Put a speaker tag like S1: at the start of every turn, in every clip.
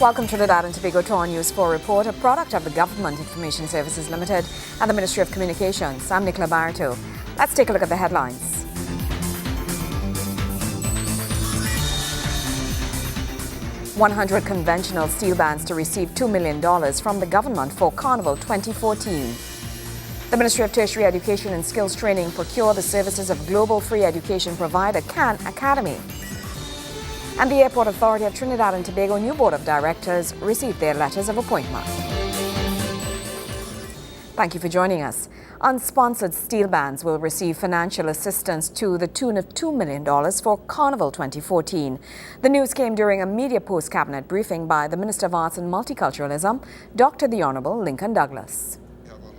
S1: Welcome to Trinidad and Tobago Tour News 4 report, a product of the Government Information Services Limited and the Ministry of Communications. I'm Nicola Barreto. Let's take a look at the headlines. $100 conventional steel bands to receive $2 million from the government for Carnival 2014. The Ministry of Tertiary Education and Skills Training procure the services of global free education provider Khan Academy. And the Airport Authority of Trinidad and Tobago new board of directors received their letters of appointment. Thank you for joining us. Unsponsored steel bands will receive financial assistance to the tune of $2 million for Carnival 2014. The news came during a media post-cabinet briefing by the Minister of Arts and Multiculturalism, Dr. The Honourable Lincoln Douglas.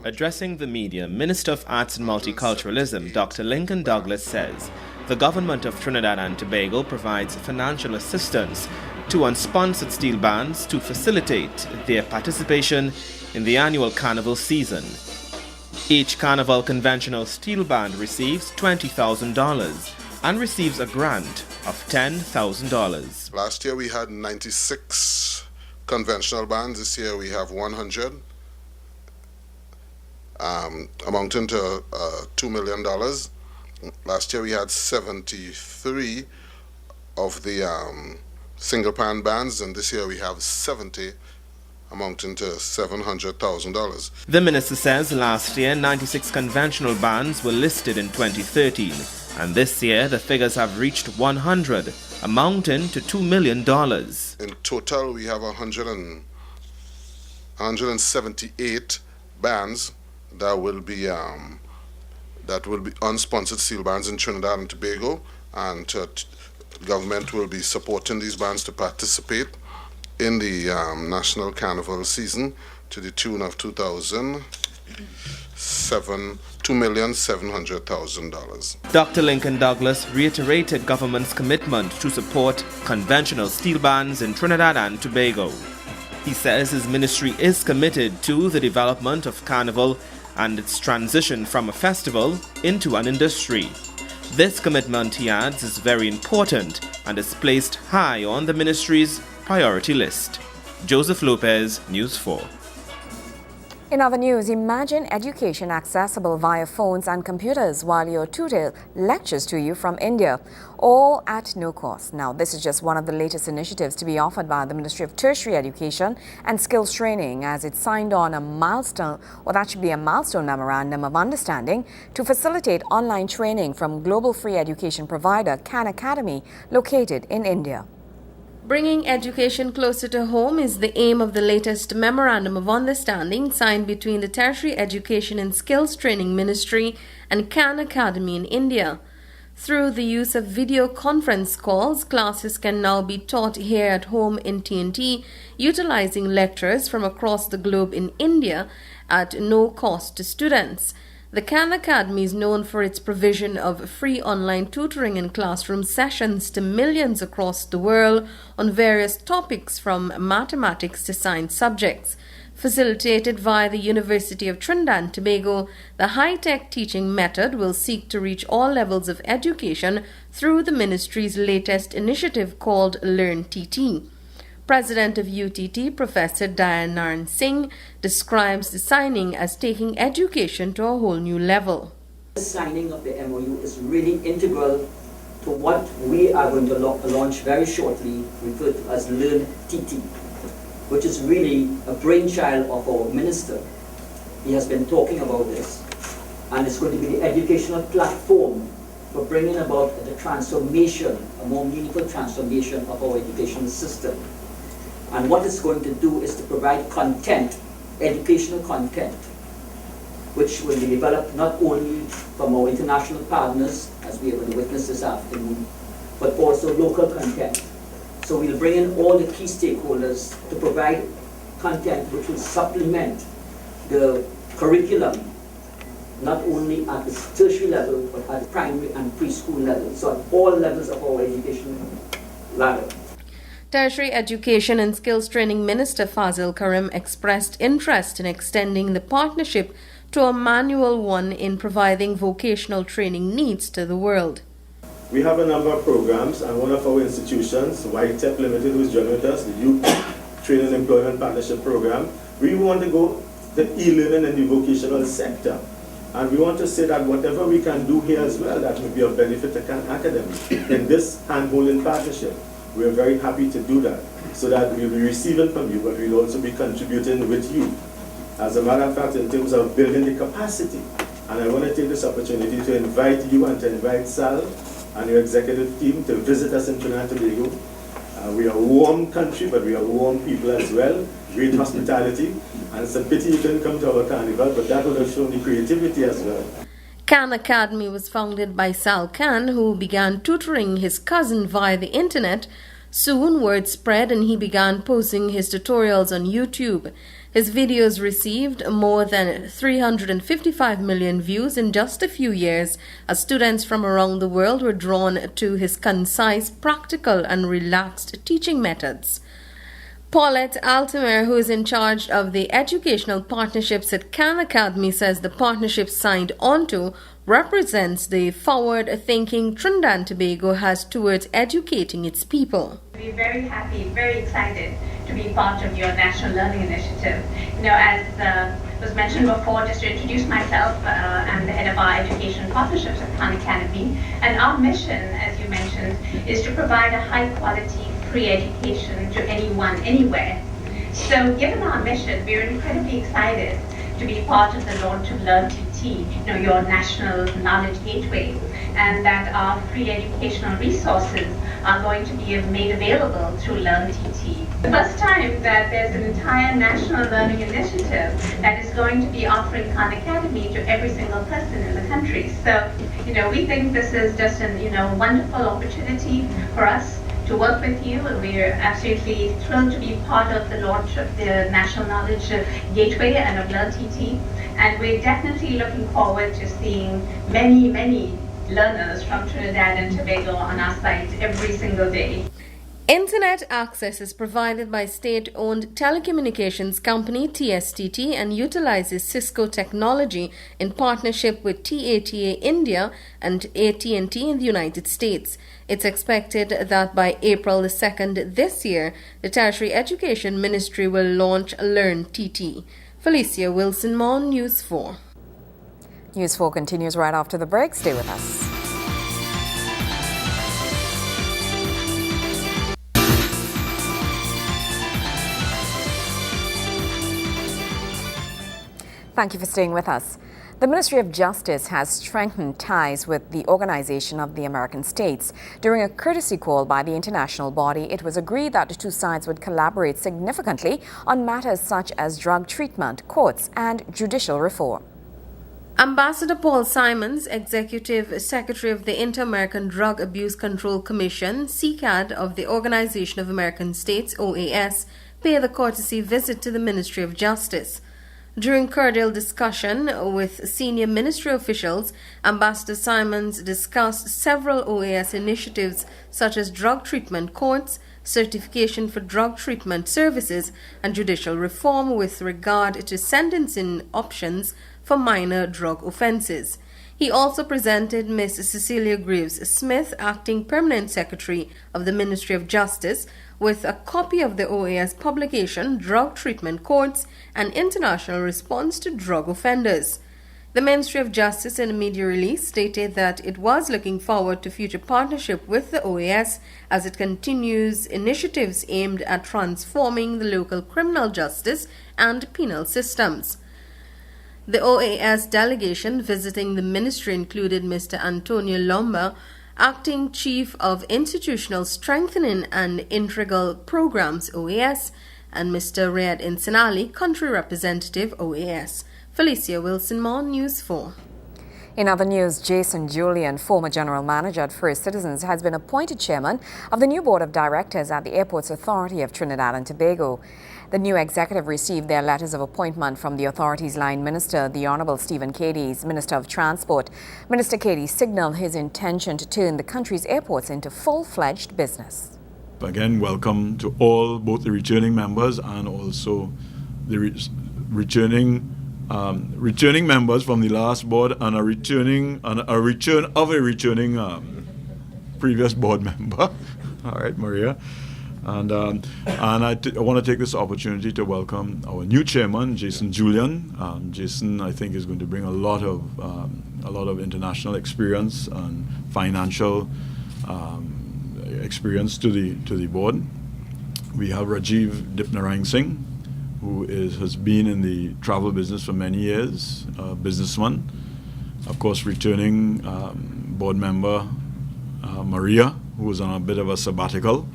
S2: Addressing the media, Minister of Arts and Multiculturalism, Dr. Lincoln Douglas says the government of Trinidad and Tobago provides financial assistance to unsponsored steel bands to facilitate their participation in the annual carnival season. Each carnival conventional steel band receives $20,000 and receives a grant of $10,000.
S3: Last year we had 96 conventional bands. This year we have 100, amounting to $2 million. Last year we had 73 of the single pan bands, and this year we have 70, amounting to $700,000.
S2: The minister says last year 96 conventional bands were listed in 2013, and this year the figures have reached 100, amounting to $2 million.
S3: In total we have 178 bands that will be unsponsored steel bands in Trinidad and Tobago, and the government will be supporting these bands to participate in the National Carnival season to the tune of $2,700,000.
S2: Dr. Lincoln Douglas reiterated government's commitment to support conventional steel bands in Trinidad and Tobago. He says his ministry is committed to the development of Carnival and its transition from a festival into an industry. This commitment, he adds, is very important and is placed high on the ministry's priority list. Joseph Lopez, News 4.
S1: In other news, imagine education accessible via phones and computers while your tutor lectures to you from India, all at no cost. Now, this is just one of the latest initiatives to be offered by the Ministry of Tertiary Education and Skills Training, as it signed on a milestone memorandum of understanding to facilitate online training from global free education provider Khan Academy, located in India.
S4: Bringing education closer to home is the aim of the latest Memorandum of Understanding signed between the Tertiary Education and Skills Training Ministry and Khan Academy in India. Through the use of video conference calls, classes can now be taught here at home in TNT, utilizing lecturers from across the globe in India at no cost to students. The Khan Academy is known for its provision of free online tutoring and classroom sessions to millions across the world on various topics from mathematics to science subjects. Facilitated via the University of Trinidad and Tobago, the high-tech teaching method will seek to reach all levels of education through the ministry's latest initiative called Learn TT. President of UTT, Professor Dayan Naran Singh, describes the signing as taking education to a whole new level.
S5: The signing of the MOU is really integral to what we are going to launch very shortly, referred to as Learn TT, which is really a brainchild of our minister. He has been talking about this, and it's going to be the educational platform for bringing about the transformation, a more meaningful transformation of our educational system. And what it's going to do is to provide content, educational content, which will be developed not only from our international partners, as we are going to witness this afternoon, but also local content. So we'll bring in all the key stakeholders to provide content which will supplement the curriculum, not only at the tertiary level, but at the primary and preschool level, so at all levels of our education ladder.
S4: Tertiary Education and Skills Training Minister Fazil Karim expressed interest in extending the partnership to a manual one in providing vocational training needs to the world.
S6: We have a number of programs, and one of our institutions, YTEP Limited, who is joining with us, the Youth Training and Employment Partnership Program. We want to go the e-learning and the vocational sector. And we want to say that whatever we can do here as well, that will be of benefit to Khan Academy in this hand-holding partnership. We're very happy to do that, so that we'll be receiving from you, but we'll also be contributing with you. As a matter of fact, in terms of building the capacity, and I want to take this opportunity to invite you and to invite Sal and your executive team to visit us in Trinidad and Tobago. We are a warm country, but we are warm people as well. Great hospitality, and it's a pity you couldn't come to our carnival, but that would have shown the creativity as well.
S4: Khan Academy was founded by Sal Khan, who began tutoring his cousin via the internet. Soon word spread and he began posting his tutorials on YouTube. His videos received more than 355 million views in just a few years, as students from around the world were drawn to his concise, practical and relaxed teaching methods. Paulette Altimer, who is in charge of the educational partnerships at Khan Academy, says the partnership signed onto represents the forward-thinking Trinidad and Tobago has towards educating its people.
S7: We're very happy, very excited to be part of your National Learning Initiative. You know, as was mentioned before, just to introduce myself, I'm the head of our education partnerships at Khan Academy, and our mission, as you mentioned, is to provide a high-quality free education to anyone, anywhere. So given our mission, we're incredibly excited to be part of the launch of LearnTT, your national knowledge gateway, and that our free educational resources are going to be made available through LearnTT. The first time that there's an entire national learning initiative that is going to be offering Khan Academy to every single person in the country. So, we think this is just a wonderful opportunity for us to work with you. We're absolutely thrilled to be part of the launch of the National Knowledge Gateway and of LearnTT. And we're definitely looking forward to seeing many, many learners from Trinidad and Tobago on our site every single day.
S4: Internet access is provided by state-owned telecommunications company TSTT and utilizes Cisco technology in partnership with TATA India and AT&T in the United States. It's expected that by April the 2nd this year, the Tertiary Education Ministry will launch LearnTT. Felicia Wilson-Moore, News 4.
S1: News 4 continues right after the break. Stay with us. Thank you for staying with us. The Ministry of Justice has strengthened ties with the Organization of the American States. During a courtesy call by the international body, it was agreed that the two sides would collaborate significantly on matters such as drug treatment, courts, and judicial reform.
S4: Ambassador Paul Simons, Executive Secretary of the Inter-American Drug Abuse Control Commission, CCAD of the Organization of American States, OAS, paid a courtesy visit to the Ministry of Justice. During cordial discussion with senior ministry officials, Ambassador Simons discussed several OAS initiatives such as drug treatment courts, certification for drug treatment services, and judicial reform with regard to sentencing options for minor drug offenses. He also presented Ms. Cecilia Graves Smith, Acting Permanent Secretary of the Ministry of Justice, with a copy of the OAS publication, Drug Treatment Courts, an International Response to Drug Offenders. The Ministry of Justice in a media release stated that it was looking forward to future partnership with the OAS as it continues initiatives aimed at transforming the local criminal justice and penal systems. The OAS delegation visiting the ministry included Mr. Antonio Lomba, Acting Chief of Institutional Strengthening and Integral Programs, OAS, and Mr. Riyad Insanali, Country Representative, OAS. Felicia Wilson-Moore, News 4.
S1: In other news, Jason Julian, former General Manager at First Citizens, has been appointed Chairman of the new Board of Directors at the Airports Authority of Trinidad and Tobago. The new executive received their letters of appointment from the authority's line minister, the Honorable Stephen Cadiz, Minister of Transport. Minister Cadiz signaled his intention to turn the country's airports into full-fledged business.
S8: Again, welcome to all, both the returning members and also the returning members from the last board, and a return of a returning previous board member. All right, Maria. And I want to take this opportunity to welcome our new chairman, Jason Julian. Jason, I think, is going to bring a lot of international experience and financial experience to the board. We have Rajiv Dipnarine Singh, who has been in the travel business for many years, a businessman. Of course, returning board member Maria, who was on a bit of a sabbatical.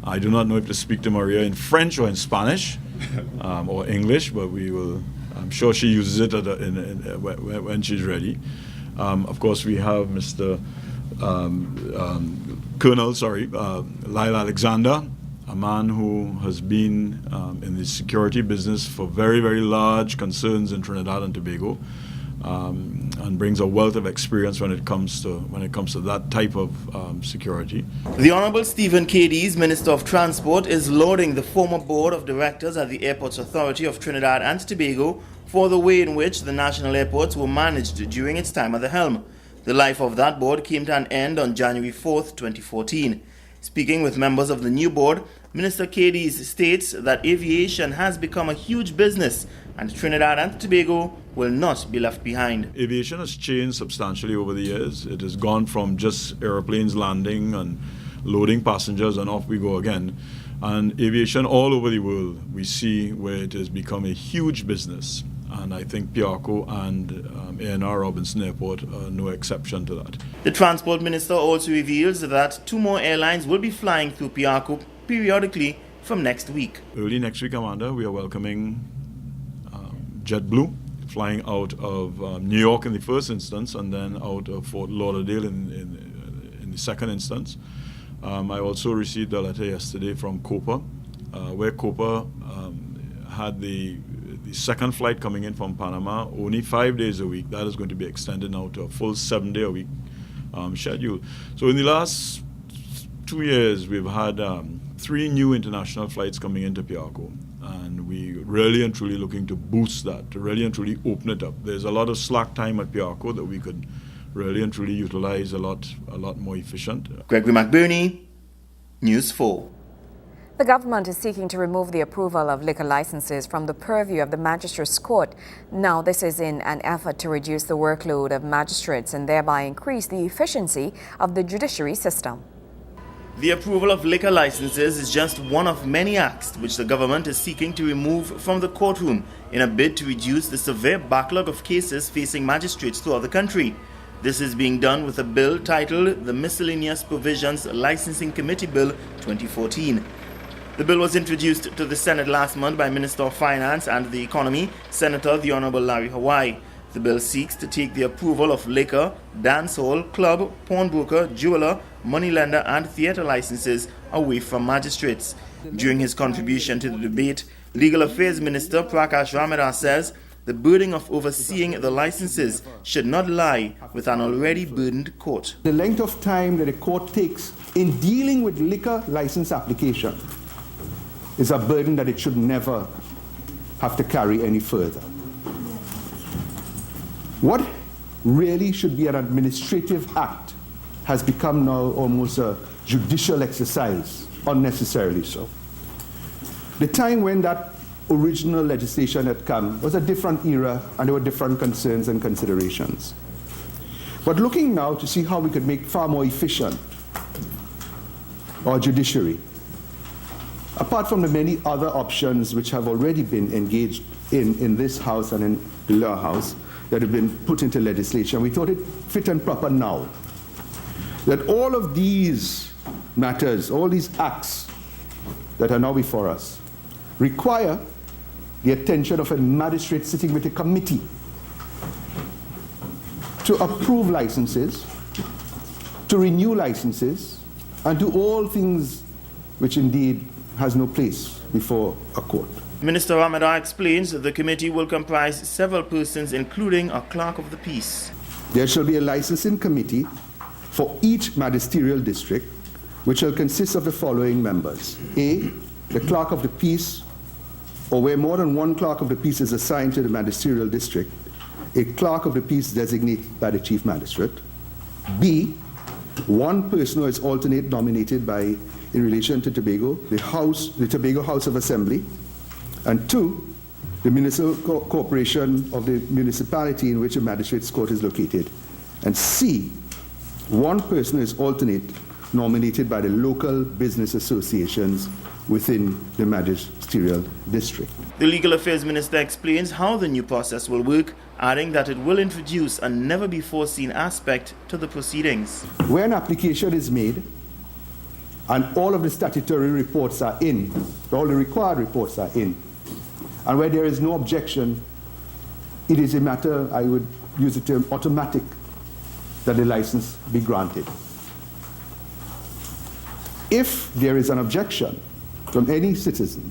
S8: I do not know if to speak to Maria in French or in Spanish or English, but we will. I'm sure she uses it when she's ready. Of course, we have Mr. Colonel, Lyle Alexander, a man who has been in the security business for very, very large concerns in Trinidad and Tobago, and brings a wealth of experience when it comes to that type of security.
S9: The Honorable Stephen Cadiz, Minister of Transport, is lauding the former board of directors at the Airports Authority of Trinidad and Tobago for the way in which the national airports were managed during its time at the helm. The life of that board came to an end on January 4th, 2014. Speaking with members of the new board, Minister Cadiz states that aviation has become a huge business and Trinidad and Tobago will not be left behind.
S8: Aviation has changed substantially over the years. It has gone from just airplanes landing and loading passengers and off we go again. And aviation all over the world, we see where it has become a huge business. And I think Piarco and ANR Robinson Airport are no exception to that.
S9: The Transport Minister also reveals that 2 more airlines will be flying through Piarco periodically from next week.
S8: Early next week, Amanda, we are welcoming JetBlue, flying out of New York in the first instance and then out of Fort Lauderdale in the second instance. I also received a letter yesterday from Copa, where Copa had the second flight coming in from Panama only 5 days a week. That is going to be extended now to a full 7-day-a-week schedule. So in the last 2 years, we've had 3 new international flights coming into Piarco. And we really and truly looking to boost that, to really and truly open it up. There's a lot of slack time at Piarco that we could really and truly utilize a lot more efficient.
S9: Gregory McBurney, News 4.
S1: The government is seeking to remove the approval of liquor licenses from the purview of the Magistrates' Court. Now, this is in an effort to reduce the workload of magistrates and thereby increase the efficiency of the judiciary system.
S9: The approval of liquor licenses is just one of many acts which the government is seeking to remove from the courtroom in a bid to reduce the severe backlog of cases facing magistrates throughout the country. This is being done with a bill titled the Miscellaneous Provisions Licensing Committee Bill 2014. The bill was introduced to the Senate last month by Minister of Finance and the Economy, Senator the Honorable Larry Hawaii. The bill seeks to take the approval of liquor, dancehall, club, pawnbroker, jeweler, moneylender and theatre licenses away from magistrates. During his contribution to the debate, Legal Affairs Minister Prakash Ramada says the burden of overseeing the licenses should not lie with an already burdened court.
S10: The length of time that a court takes in dealing with liquor license application is a burden that it should never have to carry any further. What really should be an administrative act has become now almost a judicial exercise, unnecessarily so. The time when that original legislation had come was a different era and there were different concerns and considerations. But looking now to see how we could make far more efficient our judiciary, apart from the many other options which have already been engaged in this House and in the lower house that have been put into legislation, we thought it fit and proper now that all of these matters, all these acts that are now before us, require the attention of a magistrate sitting with a committee to approve licenses, to renew licenses, and do all things which indeed has no place before a court.
S9: Minister Ramada explains that the committee will comprise several persons, including a clerk of the peace.
S10: There shall be a licensing committee for each magisterial district, which shall consist of the following members. A, the clerk of the peace, or where more than one clerk of the peace is assigned to the magisterial district, a clerk of the peace designated by the chief magistrate. B, one person who is alternate nominated by in relation to Tobago, the Tobago House of Assembly, and 2, the municipal corporation of the municipality in which a magistrate's court is located, and C, 1 person is alternate nominated by the local business associations within the magisterial district.
S9: The Legal Affairs Minister explains how the new process will work, adding that it will introduce a never-before-seen aspect to the proceedings.
S10: Where an application is made and all of the statutory reports are in, all the required reports are in, and where there is no objection, it is a matter, I would use the term automatic, that the license be granted. If there is an objection from any citizen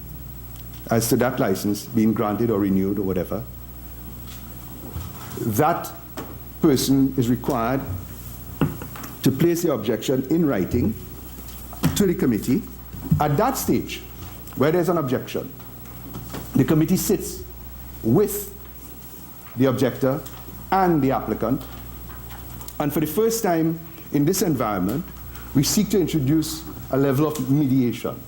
S10: as to that license being granted or renewed or whatever, that person is required to place the objection in writing to the committee. At that stage, where there's an objection, the committee sits with the objector and the applicant, and for the first time in this environment, we seek to introduce a level of mediation.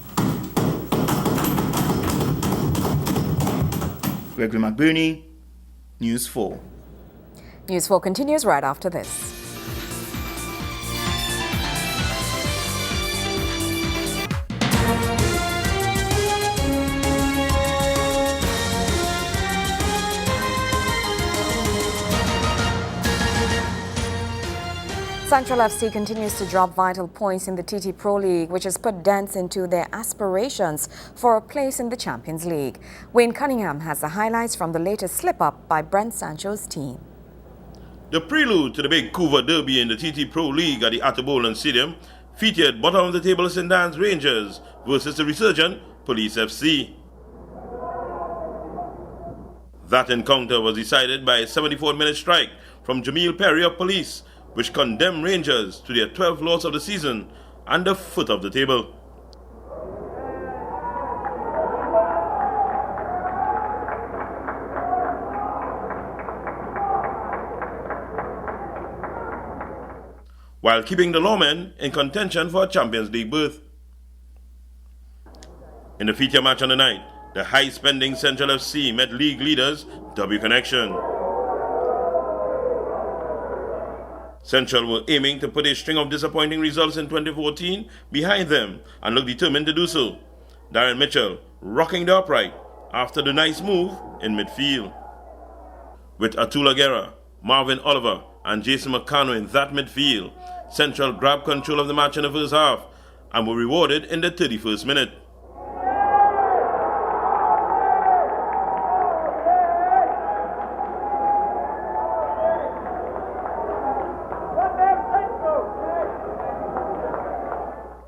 S9: Gregory McBurney, News 4.
S1: News 4 continues right after this. Central FC continues to drop vital points in the TT Pro League, which has put dents into their aspirations for a place in the Champions League. Wayne Cunningham has the highlights from the latest slip-up by Brent Sancho's team.
S11: The prelude to the big Couva Derby in the TT Pro League at the Atterbourne Stadium featured bottom-of-the-table St. Dan's Rangers versus the resurgent Police FC. That encounter was decided by a 74-minute strike from Jamil Perry of Police, which condemned Rangers to their 12th loss of the season and the foot of the table. While keeping the lawmen in contention for a Champions League berth. In the feature match on the night, the high-spending Central FC met league leaders W Connection. Central were aiming to put a string of disappointing results in 2014 behind them and look determined to do so. Darren Mitchell rocking the upright after the nice move in midfield. With Atul Aguera, Marvin Oliver and Jason McCannell in that midfield, Central grabbed control of the match in the first half and were rewarded in the 31st minute.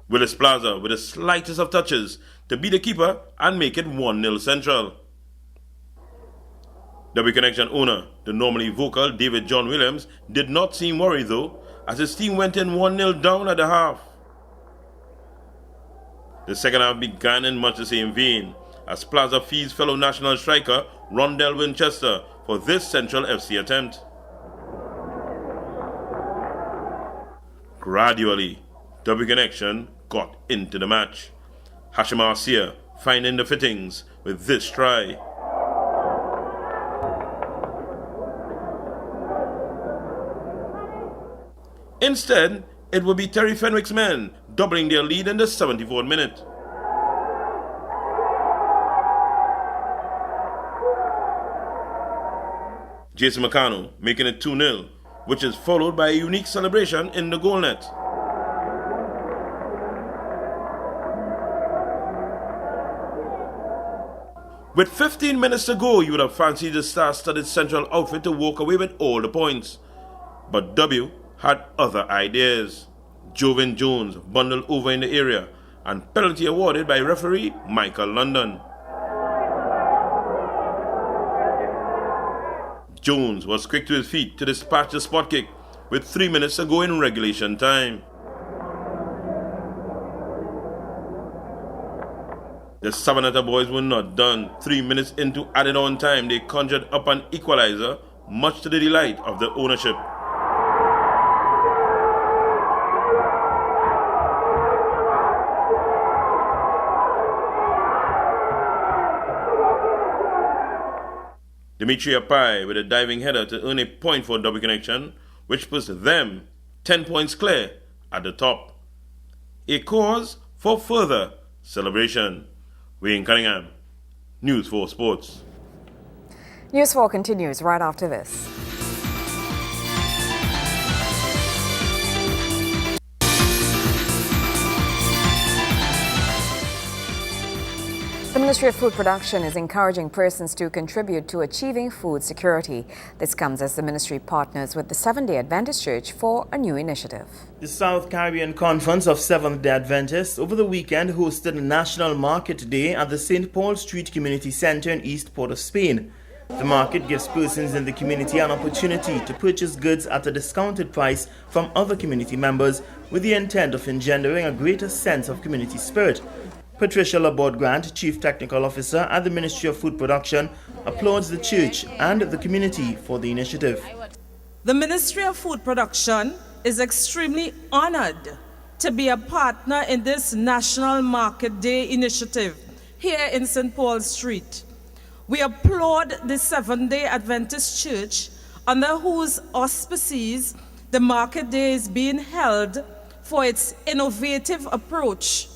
S11: Willis Plaza with the slightest of touches to beat the keeper and make it 1-0 Central. W Connection owner, the normally vocal David John Williams, did not seem worried though, as his team went in 1-0 down at the half. The second half began in much the same vein, as Plaza feeds fellow national striker Rondell Winchester for this Central FC attempt. Gradually, W Connection got into the match. Hashim Arsia finding the fittings with this try. Instead, it would be Terry Fenwick's men doubling their lead in the 74th minute. Jason McCannell making it 2-0, which is followed by a unique celebration in the goal net. With 15 minutes to go, you would have fancied the star-studded Central outfit to walk away with all the points. But W had other ideas. Jovin Jones bundled over in the area and penalty awarded by referee Michael London. Jones was quick to his feet to dispatch the spot kick with 3 minutes to go in regulation time. The Savanetta boys were not done. 3 minutes into added on time, they conjured up an equalizer, much to the delight of the ownership. Demetria Pai with a diving header to earn a point for double connection, which puts them 10 points clear at the top. A cause for further celebration. Wayne Cunningham, News 4 Sports.
S1: News 4 continues right after this. The Ministry of Food Production is encouraging persons to contribute to achieving food security. This comes as the ministry partners with the Seventh-day Adventist Church for a new initiative.
S9: The South Caribbean Conference of Seventh-day Adventists over the weekend hosted a National Market Day at the St. Paul Street Community Center in East Port of Spain. The market gives persons in the community an opportunity to purchase goods at a discounted price from other community members with the intent of engendering a greater sense of community spirit. Patricia Laborde Grant, Chief Technical Officer at the Ministry of Food Production, applauds the church and the community for the initiative.
S12: The Ministry of Food Production is extremely honored to be a partner in this National Market Day initiative here in St. Paul Street. We applaud the Seventh-day Adventist Church, under whose auspices the Market Day is being held, for its innovative approach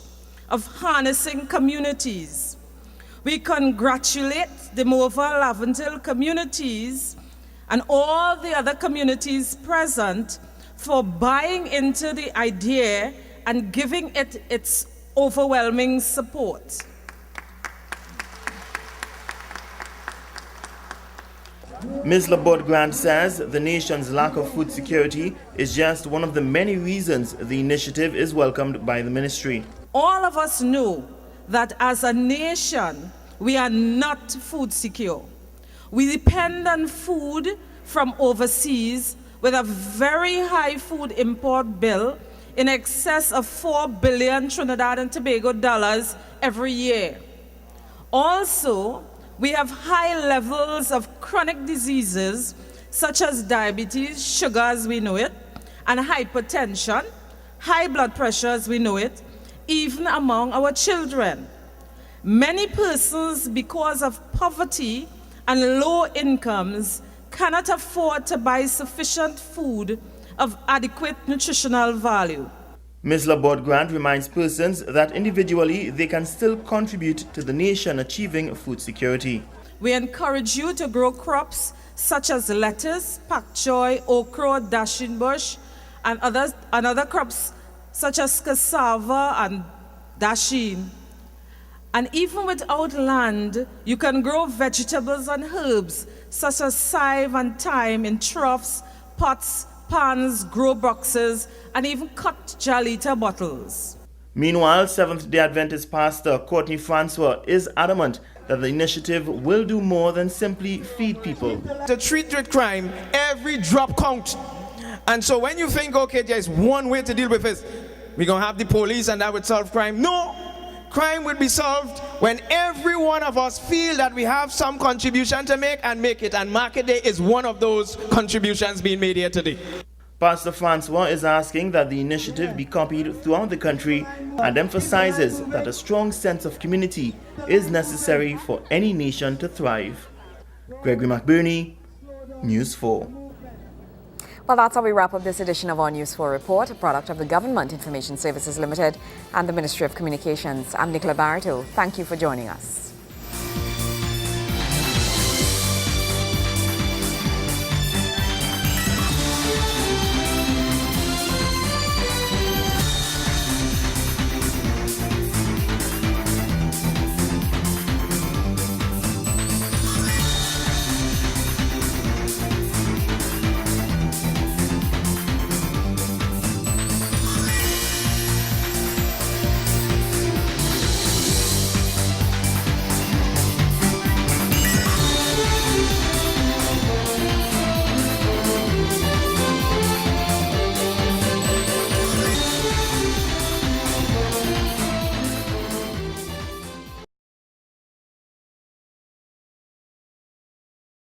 S12: of harnessing communities. We congratulate the Morville Laventille communities and all the other communities present for buying into the idea and giving it its overwhelming support.
S9: Ms. Laborde Grant says the nation's lack of food security is just one of the many reasons the initiative is welcomed by the ministry.
S12: All of us know that as a nation, we are not food secure. We depend on food from overseas with a very high food import bill in excess of 4 billion Trinidad and Tobago dollars every year. Also, we have high levels of chronic diseases such as diabetes, sugar as we know it, and hypertension, high blood pressure as we know it, even among our children. Many persons, because of poverty and low incomes, cannot afford to buy sufficient food of adequate nutritional value.
S9: Ms. Laborde Grant reminds persons that individually they can still contribute to the nation achieving food security.
S12: We encourage you to grow crops such as lettuce, pak choy, okra, dasheen bush, and other crops such as cassava and dasheen. And even without land, you can grow vegetables and herbs such as chive and thyme in troughs, pots, pans, grow boxes, and even cut jalita bottles.
S9: Meanwhile, Seventh-day Adventist pastor Courtney Francois is adamant that the initiative will do more than simply feed people.
S13: To treat with crime, every drop counts. And so when you think, okay, there's one way to deal with this, we're going to have the police and that would solve crime. No! Crime would be solved when every one of us feel that we have some contribution to make and make it. And Market Day is one of those contributions being made here today.
S9: Pastor Francois is asking that the initiative be copied throughout the country and emphasizes that a strong sense of community is necessary for any nation to thrive. Gregory McBurney, News 4.
S1: Well, that's how we wrap up this edition of our News 4 Report, a product of the Government Information Services Limited and the Ministry of Communications. I'm Nicola Barreto. Thank you for joining us.